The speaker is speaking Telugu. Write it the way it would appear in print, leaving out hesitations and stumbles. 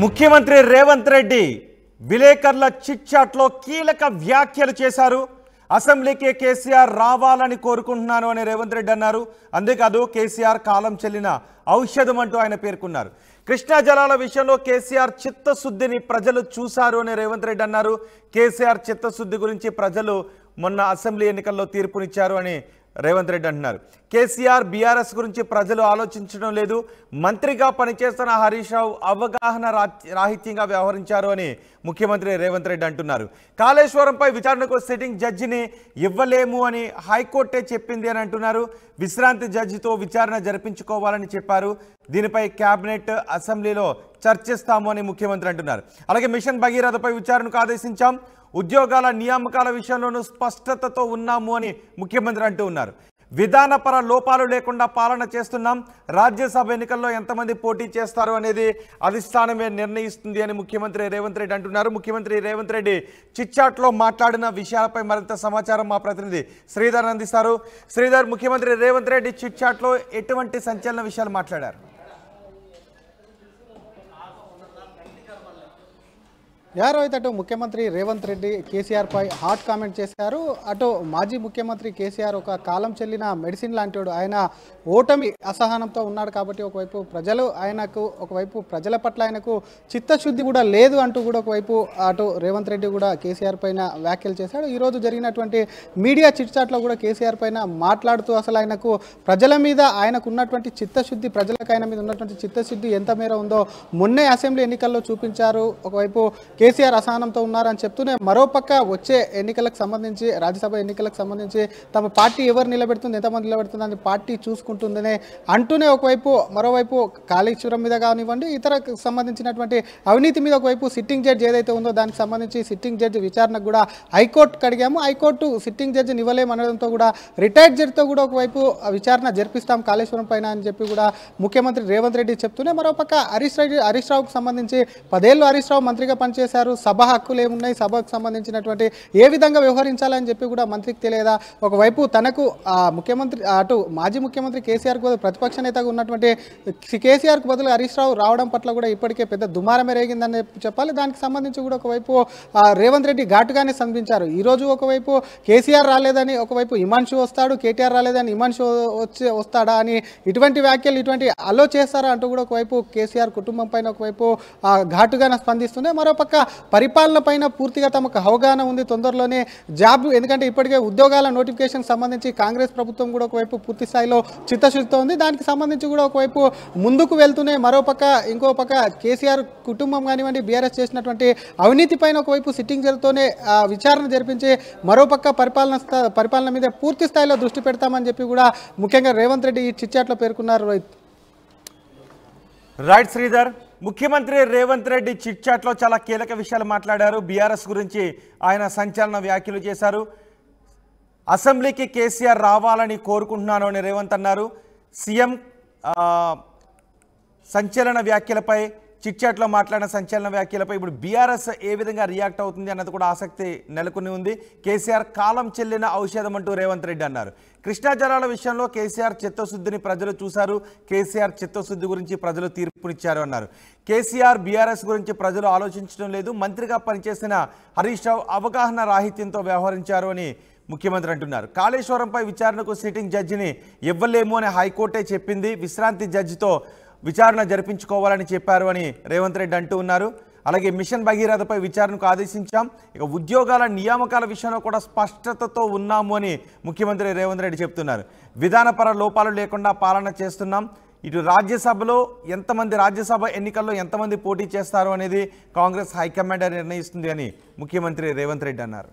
ముఖ్యమంత్రి రేవంత్ రెడ్డి విలేకరుల చిట్చాట్లో కీలక వ్యాఖ్యలు చేశారు. అసెంబ్లీకి కేసీఆర్ రావాలని కోరుకుంటున్నాను అని రేవంత్ రెడ్డి అన్నారు. అంతేకాదు కేసీఆర్ కాలం చెల్లిన ఔషధం అంటూ ఆయన పేర్కొన్నారు. కృష్ణా జలాల విషయంలో కేసీఆర్ చిత్తశుద్ధిని ప్రజలు చూశారు అని రేవంత్ రెడ్డి అన్నారు. కేసీఆర్ చిత్తశుద్ధి గురించి ప్రజలు మొన్న అసెంబ్లీ ఎన్నికల్లో తీర్పునిచ్చారు అని రేవంత్ రెడ్డి అంటున్నారు. కేసీఆర్ బీఆర్ఎస్ గురించి ప్రజలు ఆలోచించడం లేదు, మంత్రిగా పనిచేస్తున్న హరీష్ రావు అవగాహన రాహిత్యంగా వ్యవహరించారు అని ముఖ్యమంత్రి రేవంత్ రెడ్డి అంటున్నారు. కాళేశ్వరంపై విచారణకు సిట్టింగ్ జడ్జిని ఇవ్వలేము అని హైకోర్టే చెప్పింది అని అంటున్నారు. విశ్రాంతి జడ్జితో విచారణ జరిపించుకోవాలని చెప్పారు. దీనిపై కేబినెట్ అసెంబ్లీలో చర్చిస్తాము అని ముఖ్యమంత్రి అంటున్నారు. అలాగే మిషన్ భగీరథపై విచారణకు ఆదేశించాం, ఉద్యోగాల నియామకాల విషయంలోనూ స్పష్టతతో ఉన్నాము అని ముఖ్యమంత్రి అంటూ ఉన్నారు. విధానపర లోపాలు లేకుండా పాలన చేస్తున్నాం, రాజ్యసభ ఎన్నికల్లో ఎంతమంది పోటీ చేస్తారు అనేది అధిష్టానమే నిర్ణయిస్తుంది అని ముఖ్యమంత్రి రేవంత్ రెడ్డి అంటున్నారు. ముఖ్యమంత్రి రేవంత్ రెడ్డి చిట్చాట్లో మాట్లాడిన విషయాలపై మరింత సమాచారం మా ప్రతినిధి శ్రీధర్ అందిస్తారు. శ్రీధర్, ముఖ్యమంత్రి రేవంత్ రెడ్డి చిట్చాట్లో ఎటువంటి సంచలన విషయాలు మాట్లాడారు? రోహిత్, అటు ముఖ్యమంత్రి రేవంత్ రెడ్డి కేసీఆర్ పై హాట్ కామెంట్ చేశారు. అటు మాజీ ముఖ్యమంత్రి కేసీఆర్ ఒక కాలం చెల్లిన మెడిసిన్ లాంటివాడు. ఆయన ఓటమి అసహనంతో ఉన్నాడు కాబట్టి ఒకవైపు ప్రజలు ఆయనకు, ఒకవైపు ప్రజల పట్ల ఆయనకు చిత్తశుద్ధి కూడా లేదు అంటూ కూడా ఒకవైపు అటు రేవంత్ రెడ్డి కూడా కేసీఆర్ పైన వ్యాఖ్యలు చేశాడు. ఈరోజు జరిగినటువంటి మీడియా చిట్చాట్లో కూడా కేసీఆర్ పైన మాట్లాడుతూ అసలు ఆయనకు ప్రజల మీద ఆయనకు ఉన్నటువంటి చిత్తశుద్ధి, ప్రజలకు ఆయన మీద ఉన్నటువంటి చిత్తశుద్ధి ఎంత మేర ఉందో మొన్నే అసెంబ్లీ ఎన్నికల్లో చూపించారు. ఒకవైపు కేసీఆర్ అసహనంతో ఉన్నారని చెప్తూనే మరోపక్క వచ్చే ఎన్నికలకు సంబంధించి, రాజ్యసభ ఎన్నికలకు సంబంధించి తమ పార్టీ ఎవరు నిలబెడుతుంది, ఎంతమంది నిలబెడుతుంది అని పార్టీ చూసుకుంటుందనే అంటూనే ఒకవైపు మరోవైపు కాళేశ్వరం మీద కానివ్వండి, ఇతర సంబంధించినటువంటి అవినీతి మీద ఒకవైపు సిట్టింగ్ జడ్జి ఏదైతే ఉందో దానికి సంబంధించి సిట్టింగ్ జడ్జి విచారణకు కూడా హైకోర్టుకు అడిగాము. హైకోర్టు సిట్టింగ్ జడ్జిని ఇవ్వలేము అనడంతో కూడా రిటైర్డ్ జడ్జితో కూడా ఒకవైపు విచారణ జరిపిస్తాం కాళేశ్వరం పైన అని చెప్పి కూడా ముఖ్యమంత్రి రేవంత్ రెడ్డి చెప్తూనే మరోపక్క హరీష్ రావుకు సంబంధించి 10 ఏళ్ళు హరీష్ రావు మంత్రిగా పనిచేశారు. సభ హక్కులు ఏమున్నాయి, సభకు సంబంధించినటువంటి ఏ విధంగా వ్యవహరించాలని చెప్పి కూడా మంత్రికి తెలియదా? ఒకవైపు తనకు ముఖ్యమంత్రి, అటు మాజీ ముఖ్యమంత్రి కేసీఆర్ బదులు ప్రతిపక్ష నేతగా ఉన్నటువంటి కేసీఆర్కు బదులు హరీష్ రావు రావడం పట్ల కూడా ఇప్పటికే పెద్ద దుమారమే రేగిందని చెప్పాలి. దానికి సంబంధించి కూడా ఒకవైపు రేవంత్ రెడ్డి ఘాటుగానే స్పందించారు. ఈరోజు ఒకవైపు కేసీఆర్ రాలేదని ఒకవైపు హిమాన్షు వస్తాడు, కేటీఆర్ రాలేదని హిమాన్షు వస్తాడా అని ఇటువంటి వ్యాఖ్యలు, ఇటువంటి అలో చేస్తారా అంటూ కూడా ఒకవైపు కేసీఆర్ కుటుంబం పైన ఒకవైపు ఘాటుగానే స్పందిస్తుంది. మరోపక్క పరిపాలన పైన పూర్తిగా తమకు అవగాహన ఉంది, తొందరలోనే జాబ్, ఎందుకంటే ఇప్పటికే ఉద్యోగాల నోటిఫికేషన్ సంబంధించి కాంగ్రెస్ ప్రభుత్వం కూడా ఒకవైపు పూర్తి స్థాయిలో చిత్తశుద్ధితో ఉంది. దానికి సంబంధించి కూడా ఒకవైపు ముందుకు వెళ్తూనే మరోపక్క ఇంకో పక్క కేసీఆర్ కుటుంబం కానివ్వండి, బీఆర్ఎస్ చేసినటువంటి అవినీతి పైన ఒకవైపు సిట్టింగ్ జడ్జితోనే విచారణ జరిపించి మరోపక్క పరిపాలన మీద పూర్తి స్థాయిలో దృష్టి పెడతామని చెప్పి కూడా ముఖ్యంగా రేవంత్ రెడ్డి ఈ చిట్చాట్లో పేర్కొన్నారు. రైట్ శ్రీధర్, ముఖ్యమంత్రి రేవంత్ రెడ్డి చిట్చాట్లో చాలా కీలక విషయాలు మాట్లాడారు. బీఆర్ఎస్ గురించి ఆయన సంచలన వ్యాఖ్యలు చేశారు. అసెంబ్లీకి కేసీఆర్ రావాలని కోరుకుంటున్నాను అని రేవంత్ అన్నారు. సీఎం సంచలన వ్యాఖ్యలపై, చిట్చాట్లో మాట్లాడిన సంచలన వ్యాఖ్యలపై ఇప్పుడు బీఆర్ఎస్ ఏ విధంగా రియాక్ట్ అవుతుంది అన్నది కూడా ఆసక్తి నెలకొని ఉంది. కేసీఆర్ కాలం చెల్లిన ఔషధం అంటూ రేవంత్ రెడ్డి అన్నారు. కృష్ణా జలాల విషయంలో కేసీఆర్ చిత్తశుద్ధిని ప్రజలు చూశారు, కేసీఆర్ చిత్తశుద్ధి గురించి ప్రజలు తీర్పునిచ్చారు అన్నారు. కేసీఆర్ బీఆర్ఎస్ గురించి ప్రజలు ఆలోచించడం లేదు, మంత్రిగా పనిచేసిన హరీష్ రావు అవగాహన రాహిత్యంతో వ్యవహరించారు అని ముఖ్యమంత్రి అంటున్నారు. కాళేశ్వరంపై విచారణకు సిట్టింగ్ జడ్జిని ఇవ్వలేము అని హైకోర్టే చెప్పింది, విశ్రాంతి జడ్జితో విచారణ జరిపించుకోవాలని చెప్పారు అని రేవంత్ రెడ్డి అంటూ ఉన్నారు. అలాగే మిషన్ భగీరథపై విచారణకు ఆదేశించాం, ఇక ఉద్యోగాల నియామకాల విషయంలో కూడా స్పష్టతతో ఉన్నాము అని ముఖ్యమంత్రి రేవంత్ రెడ్డి చెప్తున్నారు. విధానపర లోపాలు లేకుండా పాలన చేస్తున్నాం, ఇటు రాజ్యసభలో రాజ్యసభ ఎన్నికల్లో ఎంతమంది పోటీ చేస్తారు అనేది కాంగ్రెస్ హైకమాండ్ నిర్ణయిస్తుంది అని ముఖ్యమంత్రి రేవంత్ రెడ్డి అన్నారు.